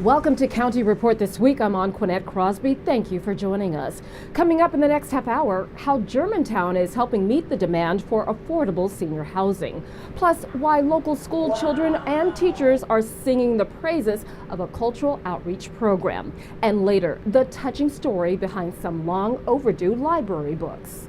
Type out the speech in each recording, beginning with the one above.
Welcome to County Report this week. I'm Anqoinette Crosby. Thank you for joining us. Coming up in the next half hour, how Germantown is helping meet the demand for affordable senior housing. Plus, why local school children and teachers are singing the praises of a cultural outreach program. And later, the touching story behind some long overdue library books.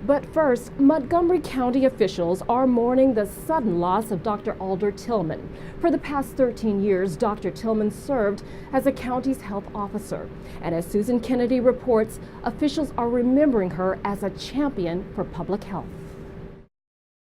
But first, Montgomery County officials are mourning the sudden loss of Dr. Ulder Tillman. For the past 13 years, Dr. Tillman served as the county's health officer. And as Susan Kennedy reports, officials are remembering her as a champion for public health.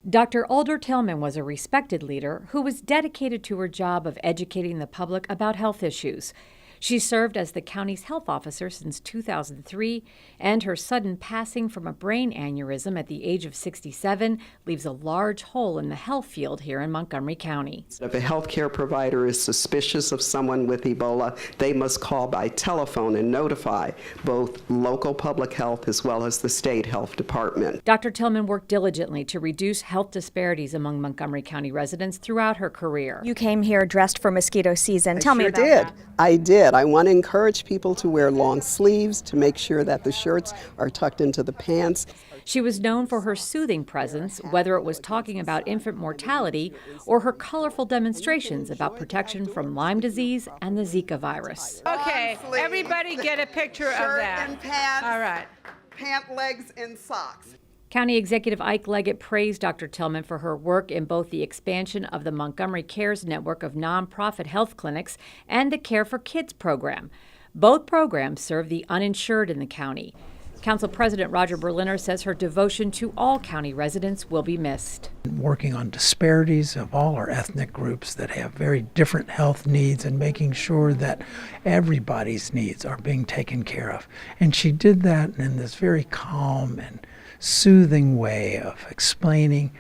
Dr. Ulder Tillman was a respected leader who was dedicated to her job of educating the public about health issues. She served as the county's health officer since 2003, and her sudden passing from a brain aneurysm at the age of 67 leaves a large hole in the health field here in Montgomery County. If a healthcare provider is suspicious of someone with Ebola, they must call by telephone and notify both local public health as well as the state health department. Dr. Tillman worked diligently to reduce health disparities among Montgomery County residents throughout her career. You came here dressed for mosquito season. Tell me about that. I did. I want to encourage people to wear long sleeves, to make sure that the shirts are tucked into the pants. She was known for her soothing presence, whether it was talking about infant mortality or her colorful demonstrations about protection from Lyme disease and the Zika virus. Okay, everybody get a picture of that. Shirt and pants. All right. Pant legs and socks. County Executive Ike Leggett praised Dr. Tillman for her work in both the expansion of the Montgomery Cares network of nonprofit health clinics and the Care for Kids program. Both programs serve the uninsured in the county. Council President Roger Berliner says her devotion to all county residents will be missed. Working on disparities of all our ethnic groups that have very different health needs and making sure that everybody's needs are being taken care of. And she did that in this very calm and soothing way of explaining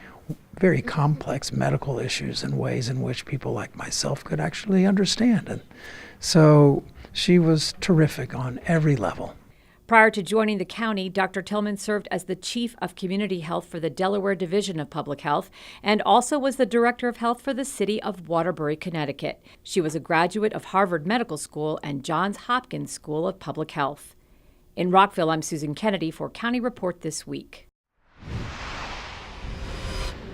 very complex medical issues in ways in which people like myself could actually understand. And so she was terrific on every level. Prior to joining the county, Dr. Tillman served as the Chief of Community Health for the Delaware Division of Public Health and also was the Director of Health for the City of Waterbury, Connecticut. She was a graduate of Harvard Medical School and Johns Hopkins School of Public Health. In Rockville, I'm Susan Kennedy for County Report This Week.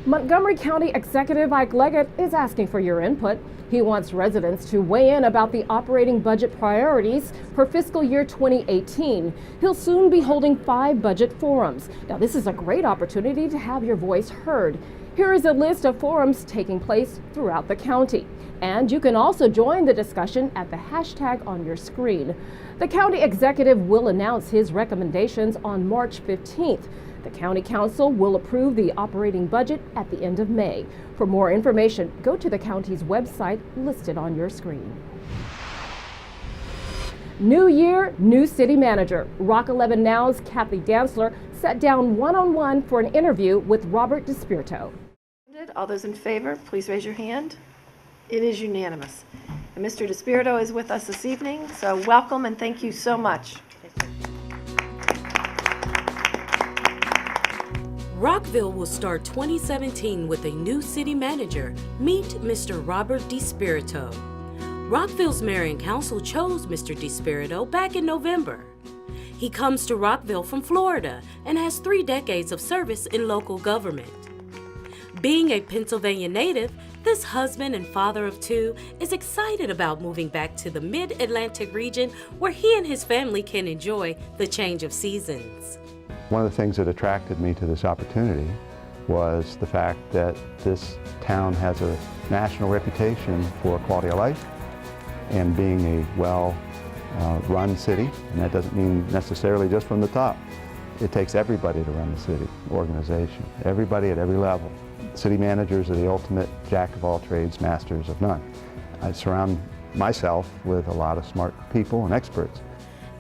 Montgomery County Executive Ike Leggett is asking for your input. He wants residents to weigh in about the operating budget priorities for fiscal year 2018. He'll soon be holding 5 budget forums. Now, this is a great opportunity to have your voice heard. Here is a list of forums taking place throughout the county. And you can also join the discussion at the hashtag on your screen. The county executive will announce his recommendations on March 15th. The County Council will approve the operating budget at the end of May. For more information, go to the county's website listed on your screen. New year, new city manager. Rock 11 Now's Kathy Dantzler sat down one-on-one for an interview with Robert DiSpirito. All those in favor, please raise your hand. It is unanimous. And Mr. DiSpirito is with us this evening, so welcome and thank you so much. Rockville will start 2017 with a new city manager. Meet Mr. Robert DiSpirito. Rockville's Mayor and Council chose Mr. DiSpirito back in November. He comes to Rockville from Florida and has 3 decades of service in local government. Being a Pennsylvania native, this husband and father of 2 is excited about moving back to the Mid-Atlantic region where he and his family can enjoy the change of seasons. One of the things that attracted me to this opportunity was the fact that this town has a national reputation for quality of life and being a well-run city, and that doesn't mean necessarily just from the top. It takes everybody to run the city organization, everybody at every level. City managers are the ultimate jack of all trades, masters of none. I surround myself with a lot of smart people and experts.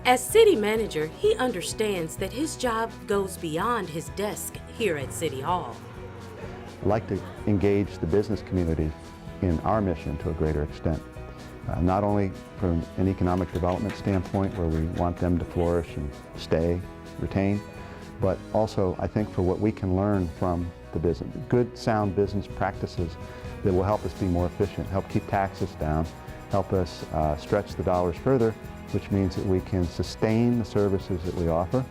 As city manager, he understands that his job goes beyond his desk here at City Hall. I'd like to engage the business community in our mission to a greater extent. Not only from an economic development standpoint where we want them to flourish and stay, retain, but also I think for what we can learn from the business, good sound business practices that will help us be more efficient, help keep taxes down, help us stretch the dollars further, which means that we can sustain the services that we offer.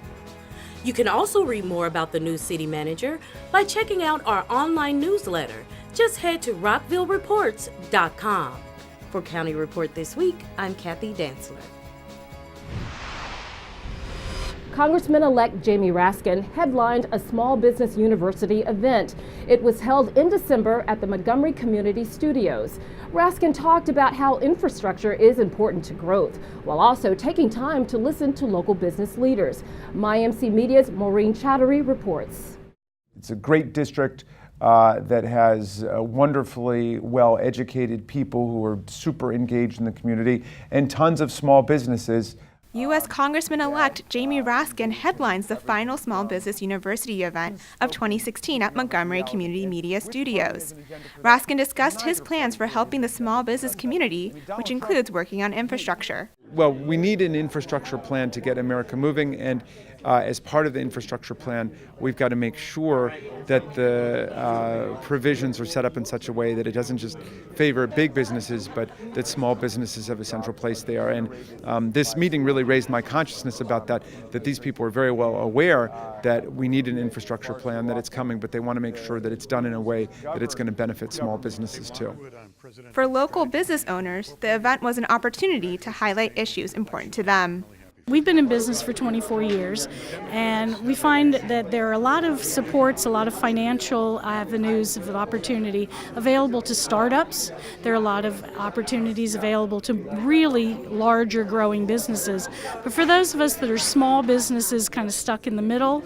You can also read more about the new city manager by checking out our online newsletter. Just head to rockvillereports.com. For County Report This Week, I'm Kathy Dantzler. Congressman-elect Jamie Raskin headlined a small business university event. It was held in December at the Montgomery Community Studios. Raskin talked about how infrastructure is important to growth, while also taking time to listen to local business leaders. MyMC Media's Maureen Chattery reports. It's a great district that has wonderfully well-educated people who are super engaged in the community and tons of small businesses. U.S. Congressman-elect Jamie Raskin headlines the final Small Business University event of 2016 at Montgomery Community Media Studios. Raskin discussed his plans for helping the small business community, which includes working on infrastructure. Well, we need an infrastructure plan to get America moving, and as part of the infrastructure plan, we've got to make sure that the provisions are set up in such a way that it doesn't just favor big businesses, but that small businesses have a central place there. And this meeting really raised my consciousness about that these people are very well aware that we need an infrastructure plan, that it's coming, but they want to make sure that it's done in a way that it's going to benefit small businesses too. For local business owners, the event was an opportunity to highlight issues important to them. We've been in business for 24 years, and we find that there are a lot of supports, a lot of financial avenues of opportunity available to startups. There are a lot of opportunities available to really larger growing businesses. But for those of us that are small businesses kind of stuck in the middle,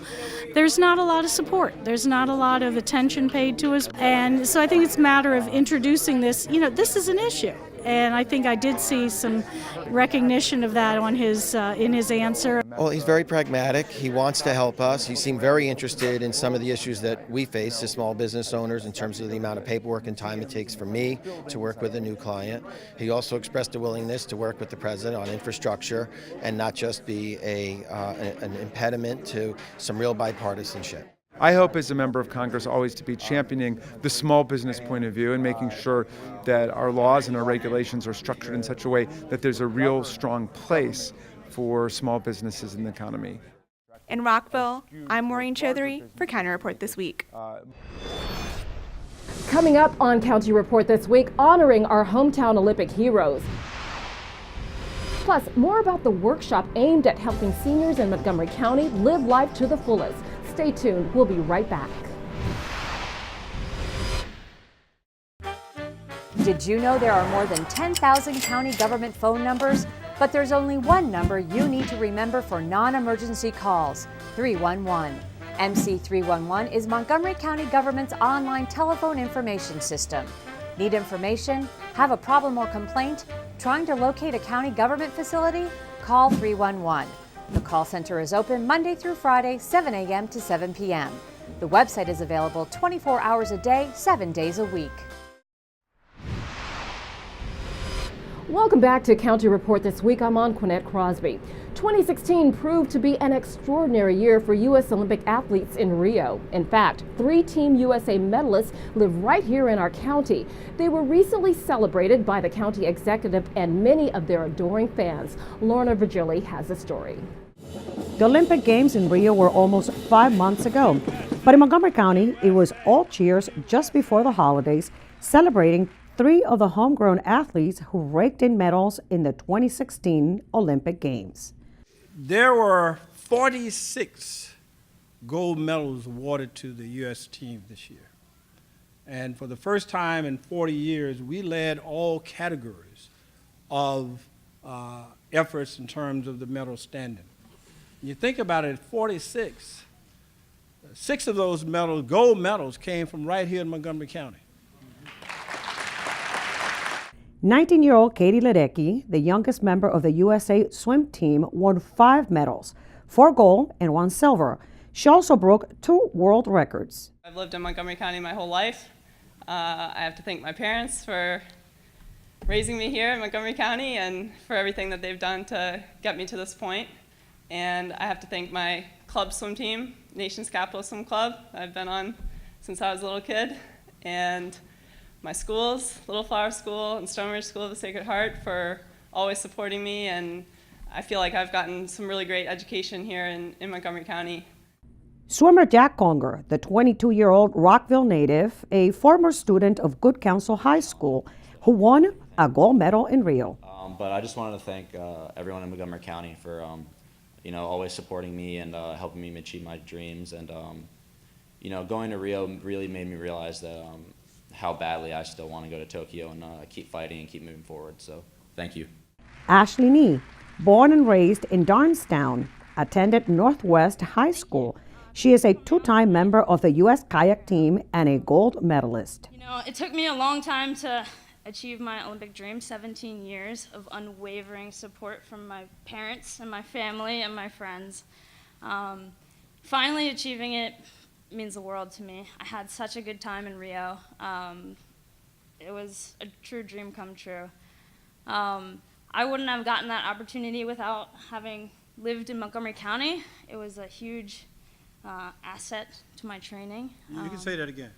there's not a lot of support. There's not a lot of attention paid to us. And so I think it's a matter of introducing this. This is an issue. And I think I did see some recognition of that on his in his answer. Well, he's very pragmatic. He wants to help us. He seemed very interested in some of the issues that we face as small business owners in terms of the amount of paperwork and time it takes for me to work with a new client. He also expressed a willingness to work with the president on infrastructure and not just be an impediment to some real bipartisanship. I hope as a member of Congress always to be championing the small business point of view and making sure that our laws and our regulations are structured in such a way that there's a real strong place for small businesses in the economy. In Rockville, I'm Maureen Chaudhary for County Report This Week. Coming up on County Report This Week, honoring our hometown Olympic heroes. Plus, more about the workshop aimed at helping seniors in Montgomery County live life to the fullest. Stay tuned. We'll be right back. Did you know there are more than 10,000 county government phone numbers? But there's only one number you need to remember for non-emergency calls, 311. MC311 is Montgomery County government's online telephone information system. Need information? Have a problem or complaint? Trying to locate a county government facility? Call 311. The call center is open Monday through Friday, 7 a.m. to 7 p.m. The website is available 24 hours a day, 7 days a week. Welcome back to County Report This Week. I'm Anqoinette Crosby. 2016 proved to be an extraordinary year for U.S. Olympic athletes in Rio. In fact, 3 Team USA medalists live right here in our county. They were recently celebrated by the county executive and many of their adoring fans. Lorna Virgili has a story. The Olympic Games in Rio were almost 5 months ago, but in Montgomery County, it was all cheers just before the holidays, celebrating 3 of the homegrown athletes who raked in medals in the 2016 Olympic Games. There were 46 gold medals awarded to the U.S. team this year. And for the first time in 40 years, we led all categories of efforts in terms of the medal standing. You think about it, 46, 6 of those medals, gold medals, came from right here in Montgomery County. 19-year-old Katie Ledecky, the youngest member of the USA swim team, won 5 medals, 4 gold and 1 silver. She also broke 2 world records. I've lived in Montgomery County my whole life. I have to thank my parents for raising me here in Montgomery County and for everything that they've done to get me to this point. And I have to thank my club swim team, Nation's Capital Swim Club, I've been on since I was a little kid. And my schools, Little Flower School and Stonebridge School of the Sacred Heart, for always supporting me, and I feel like I've gotten some really great education here in Montgomery County. Swimmer Jack Conger, the 22-year-old Rockville native, a former student of Good Counsel High School, who won a gold medal in Rio. But I just wanted to thank everyone in Montgomery County for always supporting me and helping me achieve my dreams. And going to Rio really made me realize that how badly I still want to go to Tokyo and keep fighting and keep moving forward. So thank you. Ashley Nee, born and raised in Darnestown, attended Northwest High School. She is a two-time member of the U.S. kayak team and a gold medalist. It took me a long time to achieve my Olympic dream, 17 years of unwavering support from my parents and my family and my friends. Finally achieving it means the world to me. I had such a good time in Rio. It was a true dream come true. I wouldn't have gotten that opportunity without having lived in Montgomery County. It was a huge asset to my training. You can say that again.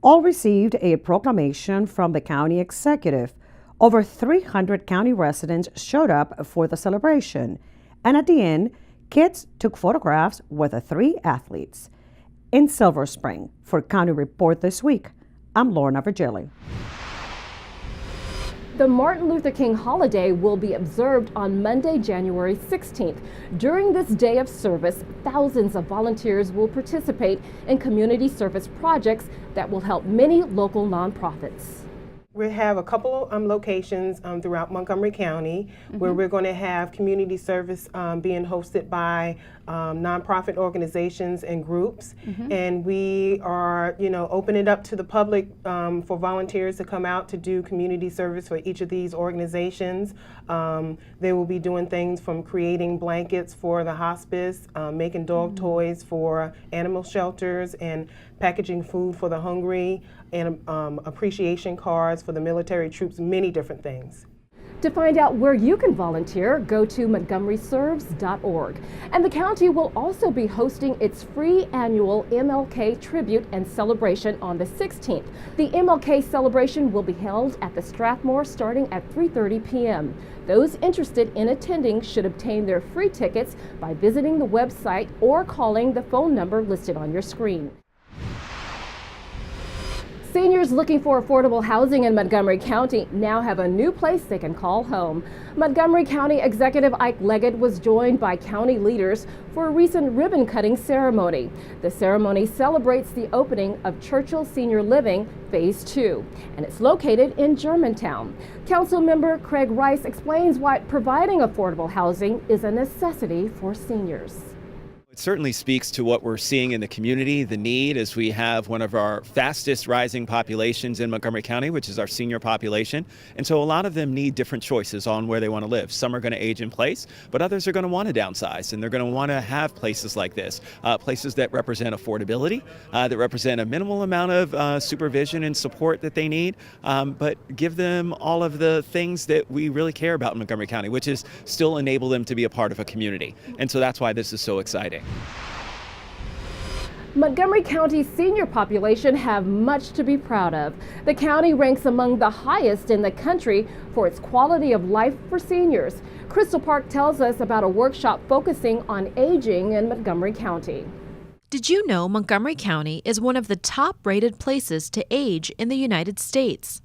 All received a proclamation from the county executive. Over 300 county residents showed up for the celebration. And at the end, kids took photographs with the three athletes. In Silver Spring, for County Report This Week, I'm Lorna Virgili. The Martin Luther King holiday will be observed on Monday, January 16th. During this day of service, thousands of volunteers will participate in community service projects that will help many local nonprofits. We have a couple locations throughout Montgomery County where we're going to have community service being hosted by nonprofit organizations and groups, and we are, opening it up to the public for volunteers to come out to do community service for each of these organizations. They will be doing things from creating blankets for the hospice, making dog toys for animal shelters, and packaging food for the hungry, and appreciation cards for the military troops, many different things. To find out where you can volunteer, go to montgomeryserves.org. And the county will also be hosting its free annual MLK tribute and celebration on the 16th. The MLK celebration will be held at the Strathmore starting at 3:30 p.m. Those interested in attending should obtain their free tickets by visiting the website or calling the phone number listed on your screen. Seniors looking for affordable housing in Montgomery County now have a new place they can call home. Montgomery County Executive Ike Leggett was joined by county leaders for a recent ribbon-cutting ceremony. The ceremony celebrates the opening of Churchill Senior Living Phase 2, and it's located in Germantown. Councilmember Craig Rice explains why providing affordable housing is a necessity for seniors. It certainly speaks to what we're seeing in the community, the need, as we have one of our fastest rising populations in Montgomery County, which is our senior population. And so a lot of them need different choices on where they want to live. Some are going to age in place, but others are going to want to downsize, and they're going to want to have places like this, places that represent affordability, that represent a minimal amount of supervision and support that they need, but give them all of the things that we really care about in Montgomery County, which is still enable them to be a part of a community. And so that's why this is so exciting. Montgomery County's senior population have much to be proud of. The county ranks among the highest in the country for its quality of life for seniors. Crystal Park tells us about a workshop focusing on aging in Montgomery County. Did you know Montgomery County is one of the top-rated places to age in the United States?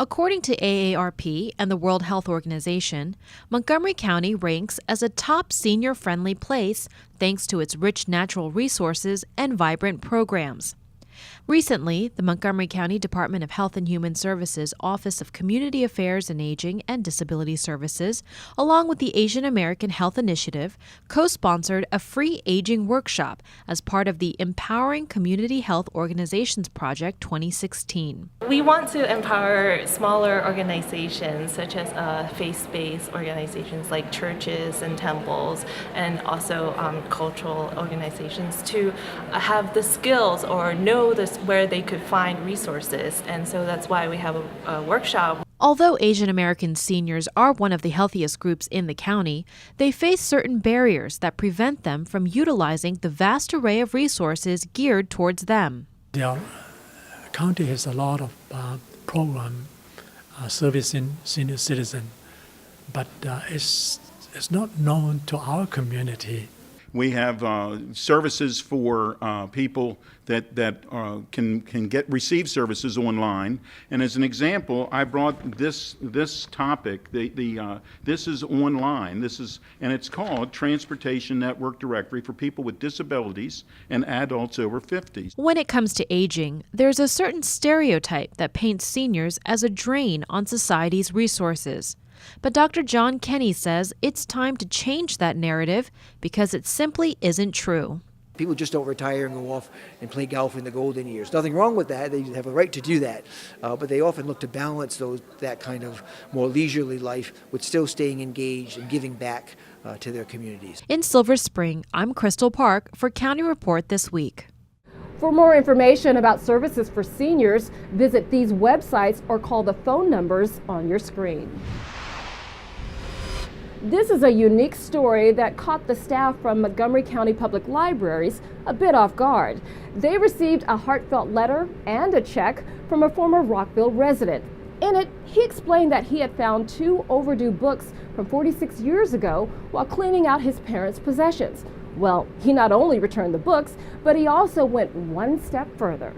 According to AARP and the World Health Organization, Montgomery County ranks as a top senior-friendly place thanks to its rich natural resources and vibrant programs. Recently, the Montgomery County Department of Health and Human Services Office of Community Affairs and Aging and Disability Services, along with the Asian American Health Initiative, co-sponsored a free aging workshop as part of the Empowering Community Health Organizations Project 2016. We want to empower smaller organizations such as faith-based organizations like churches and temples, and also cultural organizations to have the skills or know where they could find resources, and so that's why we have a workshop. Although Asian American seniors are one of the healthiest groups in the county, they face certain barriers that prevent them from utilizing the vast array of resources geared towards them. They'll county has a lot of program servicing senior citizen, but it's not known to our community. We have services for people that can receive services online. And as an example, I brought this topic. This is online. And it's called Transportation Network Directory for people with disabilities and adults over 50. When it comes to aging, there's a certain stereotype that paints seniors as a drain on society's resources. But Dr. John Kenny says it's time to change that narrative because it simply isn't true. People just don't retire and go off and play golf in the golden years. Nothing wrong with that. They have a right to do that. But they often look to balance that kind of more leisurely life with still staying engaged and giving back to their communities. In Silver Spring, I'm Crystal Park for County Report This Week. For more information about services for seniors, visit these websites or call the phone numbers on your screen. This is a unique story that caught the staff from Montgomery County Public Libraries a bit off guard. They received a heartfelt letter and a check from a former Rockville resident. In it, he explained that he had found 2 overdue books from 46 years ago while cleaning out his parents' possessions. Well, he not only returned the books, but he also went one step further.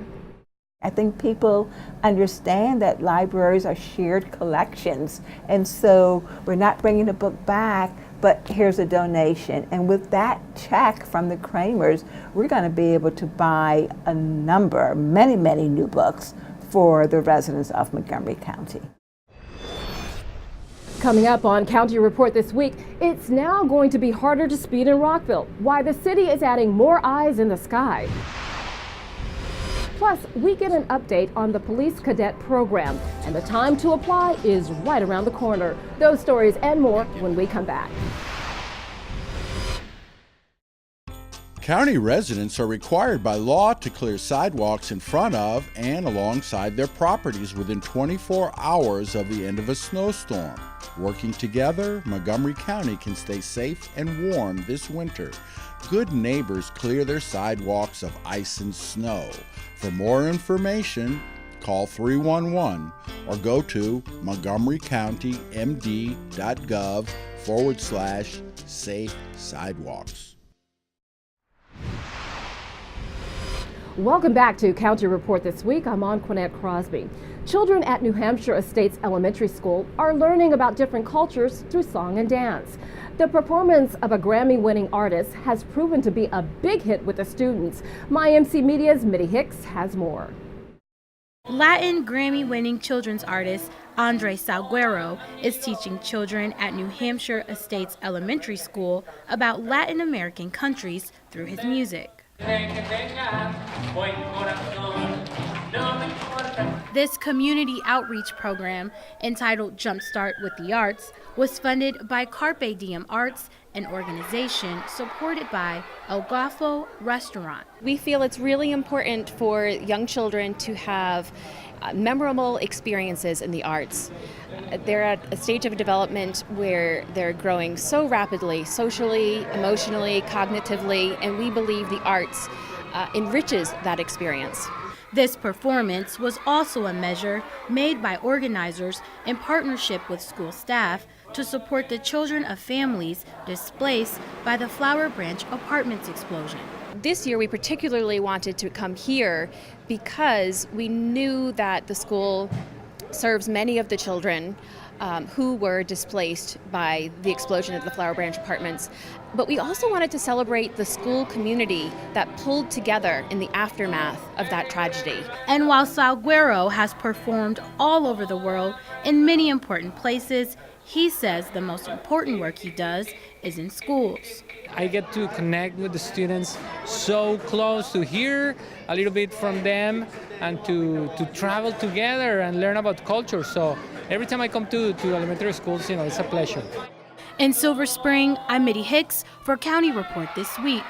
I think people understand that libraries are shared collections, and so we're not bringing the book back, but here's a donation. And with that check from the Kramers, we're going to be able to buy many new books for the residents of Montgomery County. Coming up on County Report This Week, it's now going to be harder to speed in Rockville, why the city is adding more eyes in the sky. Plus, we get an update on the Police Cadet program, and the time to apply is right around the corner. Those stories and more when we come back. County residents are required by law to clear sidewalks in front of and alongside their properties within 24 hours of the end of a snowstorm. Working together, Montgomery County can stay safe and warm this winter. Good neighbors clear their sidewalks of ice and snow. For more information, call 311 or go to montgomerycountymd.gov/safe sidewalks. Welcome back to County Report This Week. I'm Anqoinette Crosby. Children at New Hampshire Estates Elementary School are learning about different cultures through song and dance. The performance of a Grammy-winning artist has proven to be a big hit with the students. MyMC Media's Mitty Hicks has more. Latin Grammy-winning children's artist Andre Salguero is teaching children at New Hampshire Estates Elementary School about Latin American countries through his music. This community outreach program, entitled Jumpstart with the Arts, was funded by Carpe Diem Arts, an organization supported by El Golfo Restaurant. We feel it's really important for young children to have memorable experiences in the arts. They're at a stage of development where they're growing so rapidly, socially, emotionally, cognitively, and we believe the arts enriches that experience. This performance was also a measure made by organizers in partnership with school staff to support the children of families displaced by the Flower Branch Apartments explosion. This year we particularly wanted to come here because we knew that the school serves many of the children who were displaced by the explosion of the Flower Branch Apartments. But we also wanted to celebrate the school community that pulled together in the aftermath of that tragedy. And while Salguero has performed all over the world in many important places, he says the most important work he does is in schools. I get to connect with the students so close, to hear a little bit from them and to travel together and learn about culture. So every time I come to elementary schools, it's a pleasure. In Silver Spring, I'm Mitty Hicks for County Report This Week.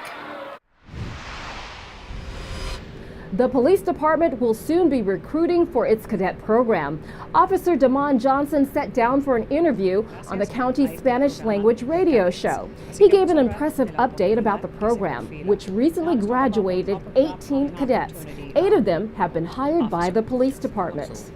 The police department will soon be recruiting for its cadet program. Officer Damon Johnson sat down for an interview on the county's Spanish language radio show. He gave an impressive update about the program, which recently graduated 18 cadets. 8 of them have been hired by the police department.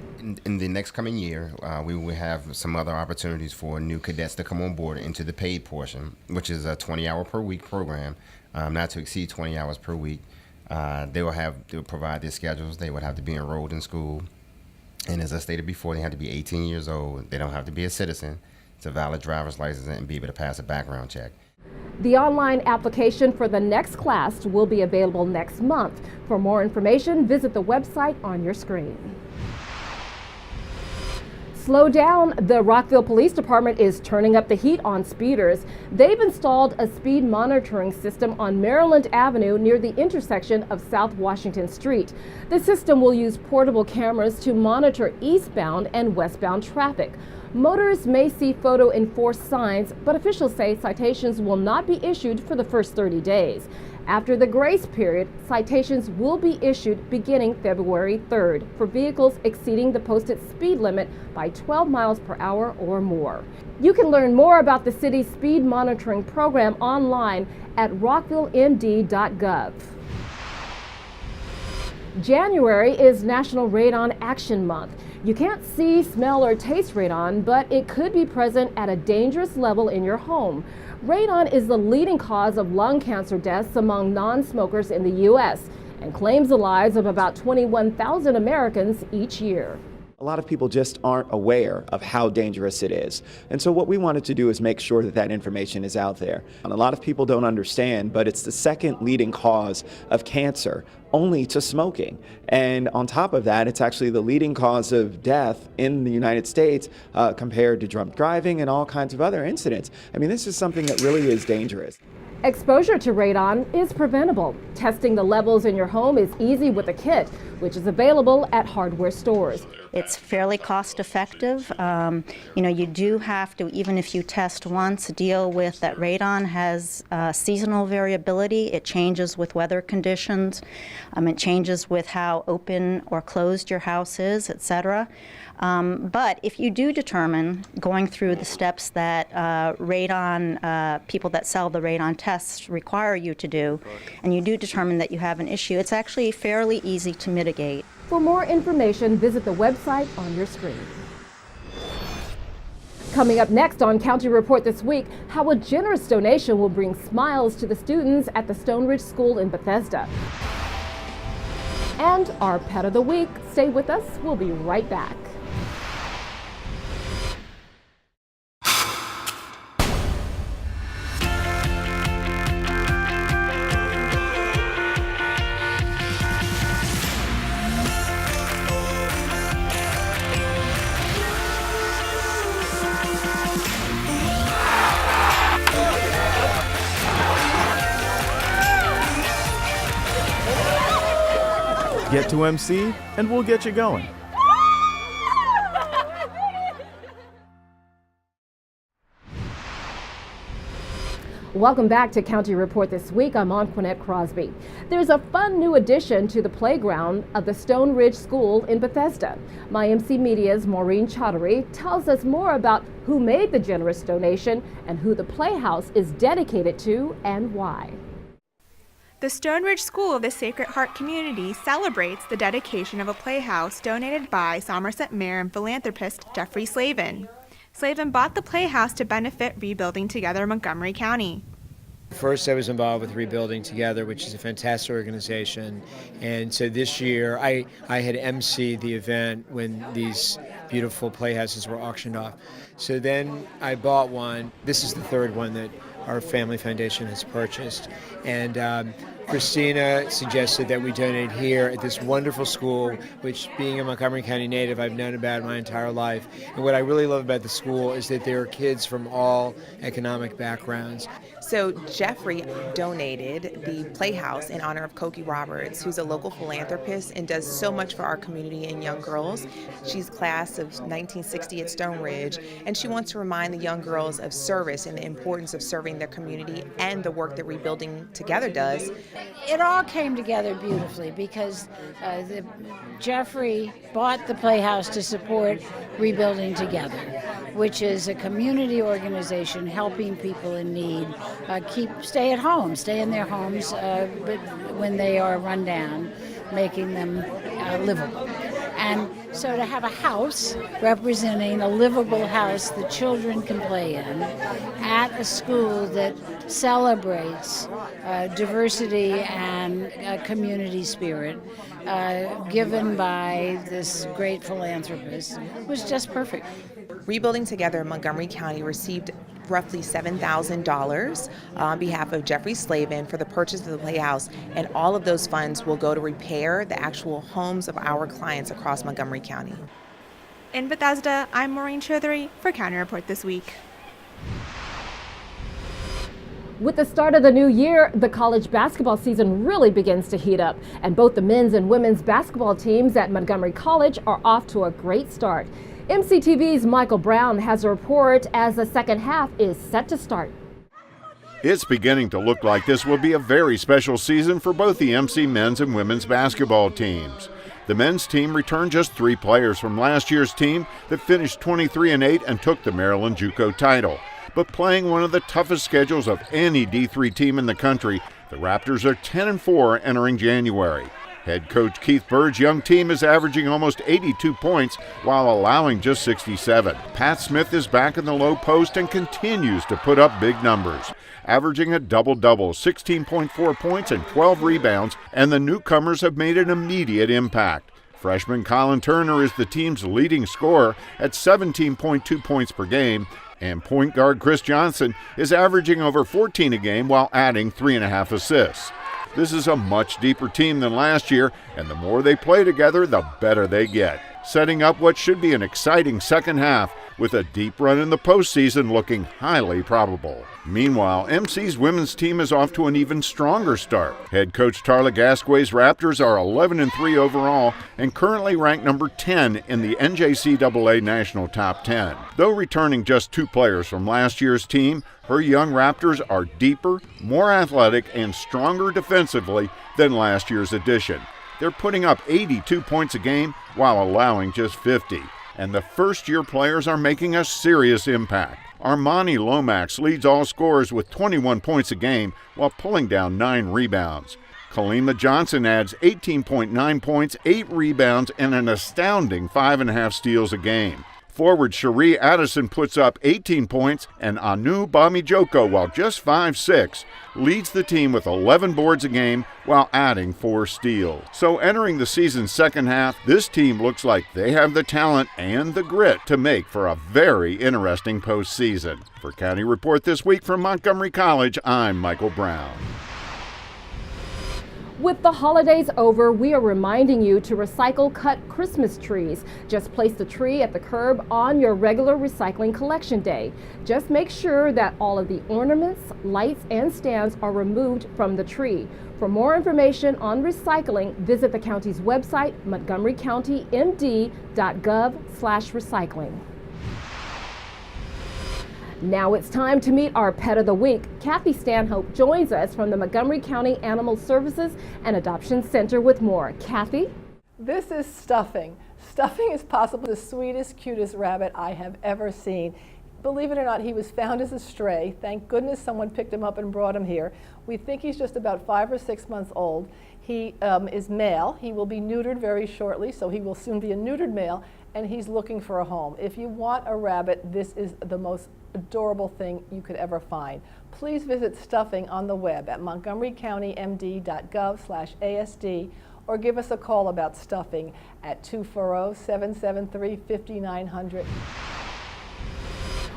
In the next coming year, we will have some other opportunities for new cadets to come on board into the paid portion, which is a 20-hour per week program, not to exceed 20 hours per week. They will provide their schedules. They would have to be enrolled in school. And as I stated before, they have to be 18 years old. They don't have to be a citizen. It's a valid driver's license and be able to pass a background check. The online application for the next class will be available next month. For more information, visit the website on your screen. Slow down. The Rockville Police Department is turning up the heat on speeders. They've installed a speed monitoring system on Maryland Avenue near the intersection of South Washington Street. The system will use portable cameras to monitor eastbound and westbound traffic. Motorists may see photo enforced signs, but officials say citations will not be issued for the first 30 days. After the grace period, citations will be issued beginning February 3rd for vehicles exceeding the posted speed limit by 12 miles per hour or more. You can learn more about the city's speed monitoring program online at rockvillemd.gov. January is National Radon Action Month. You can't see, smell, or taste radon, but it could be present at a dangerous level in your home. Radon is the leading cause of lung cancer deaths among non-smokers in the U.S. and claims the lives of about 21,000 Americans each year. A lot of people just aren't aware of how dangerous it is. And so what we wanted to do is make sure that that information is out there. And a lot of people don't understand, but it's the second leading cause of cancer, only to smoking. And on top of that, it's actually the leading cause of death in the United States compared to drunk driving and all kinds of other incidents. I mean, this is something that really is dangerous. Exposure to radon is preventable. Testing the levels in your home is easy with a kit, which is available at hardware stores. It's fairly cost effective. You do have to, even if you test once, deal with that radon has seasonal variability. It changes with weather conditions. It changes with how open or closed your house is, etc. But if you do determine, going through the steps that radon, people that sell the radon tests require you to do, and you do determine that you have an issue, it's actually fairly easy to mitigate. For more information, visit the website on your screen. Coming up next on County Report this week, how a generous donation will bring smiles to the students at the Stone Ridge School in Bethesda. And our Pet of the Week. Stay with us. We'll be right back. Get to MC and we'll get you going. Welcome back to County Report this week. I'm Anqoinette Crosby. There's a fun new addition to the playground of the Stone Ridge School in Bethesda. My MC Media's Maureen Chaudhary tells us more about who made the generous donation and who the Playhouse is dedicated to and why. The Stone Ridge School of the Sacred Heart community celebrates the dedication of a playhouse donated by Somerset Mayor and philanthropist Jeffrey Slavin. Slavin bought the playhouse to benefit Rebuilding Together Montgomery County. First, I was involved with Rebuilding Together, which is a fantastic organization. And so this year, I had emceed the event when these beautiful playhouses were auctioned off. So then I bought one. This is the third one that our family foundation has purchased. And Christina suggested that we donate here at this wonderful school, which, being a Montgomery County native, I've known about my entire life. And what I really love about the school is that there are kids from all economic backgrounds. So Jeffrey donated the Playhouse in honor of Cokie Roberts, who's a local philanthropist and does so much for our community and young girls. She's class of 1960 at Stone Ridge, and she wants to remind the young girls of service and the importance of serving their community and the work that Rebuilding Together does. It all came together beautifully because Jeffrey bought the Playhouse to support Rebuilding Together, which is a community organization helping people in need stay at home, stay in their homes but when they are run down. making them livable. And so to have a house representing a livable house that children can play in at a school that celebrates diversity and community spirit given by this great philanthropist was just perfect. Rebuilding Together in Montgomery County received roughly $7,000 on behalf of Jeffrey Slavin for the purchase of the Playhouse, and all of those funds will go to repair the actual homes of our clients across Montgomery County. In Bethesda, I'm Maureen Choudhury for County Report This Week. With the start of the new year, the college basketball season really begins to heat up, and both the men's and women's basketball teams at Montgomery College are off to a great start. MCTV's Michael Brown has a report as the second half is set to start. It's beginning to look like this will be a very special season for both the MC men's and women's basketball teams. The men's team returned just 3 players from last year's team that finished 23-8 and took the Maryland JUCO title. But playing one of the toughest schedules of any D3 team in the country, the Raptors are 10-4 entering January. Head coach Keith Bird's young team is averaging almost 82 points while allowing just 67. Pat Smith is back in the low post and continues to put up big numbers, averaging a double-double, 16.4 points and 12 rebounds, and the newcomers have made an immediate impact. Freshman Colin Turner is the team's leading scorer at 17.2 points per game, and point guard Chris Johnson is averaging over 14 a game while adding 3.5 assists. This is a much deeper team than last year, and the more they play together, the better they get, setting up what should be an exciting second half with a deep run in the postseason looking highly probable. Meanwhile, MC's women's team is off to an even stronger start. Head coach Tarla Gasquet's Raptors are 11-3 overall and currently ranked number 10 in the NJCAA National Top 10. Though returning just 2 players from last year's team, her young Raptors are deeper, more athletic, and stronger defensively than last year's edition. They're putting up 82 points a game while allowing just 50. And the first-year players are making a serious impact. Armani Lomax leads all scorers with 21 points a game while pulling down 9 rebounds. Kalima Johnson adds 18.9 points, 8 rebounds, and an astounding 5.5 steals a game. Forward Cherie Addison puts up 18 points, and Anu Bamijoko, while just 5'6", leads the team with 11 boards a game while adding 4 steals. So entering the season's second half, this team looks like they have the talent and the grit to make for a very interesting postseason. For County Report This Week from Montgomery College, I'm Michael Brown. With the holidays over, we are reminding you to recycle cut Christmas trees. Just place the tree at the curb on your regular recycling collection day. Just make sure that all of the ornaments, lights, and stands are removed from the tree. For more information on recycling, visit the county's website, montgomerycountymd.gov/recycling. Now it's time to meet our Pet of the Week. Kathy Stanhope joins us from the Montgomery County Animal Services and Adoption Center with more. Kathy? This is Stuffing. Stuffing is possibly the sweetest, cutest rabbit I have ever seen. Believe it or not, he was found as a stray. Thank goodness someone picked him up and brought him here. We think he's just about 5 or 6 months old. He is male. He will be neutered very shortly, so he will soon be a neutered male, and he's looking for a home. If you want a rabbit, this is the most adorable thing you could ever find. Please visit Stuffing on the web at montgomerycountymd.gov/ASD or give us a call about Stuffing at 240-773-5900.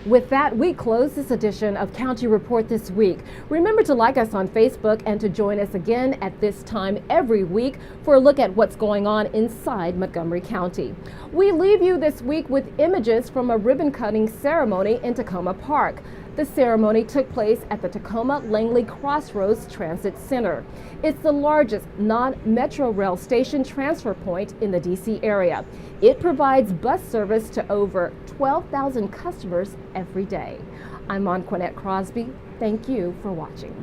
With that, we close this edition of County Report This Week. Remember to like us on Facebook and to join us again at this time every week for a look at what's going on inside Montgomery County. We leave you this week with images from a ribbon-cutting ceremony in Tacoma Park. The ceremony took place at the Tacoma-Langley Crossroads Transit Center. It's the largest non-Metro Rail station transfer point in the D.C. area. It provides bus service to over 12,000 customers every day. I'm Anqoinette Crosby. Thank you for watching.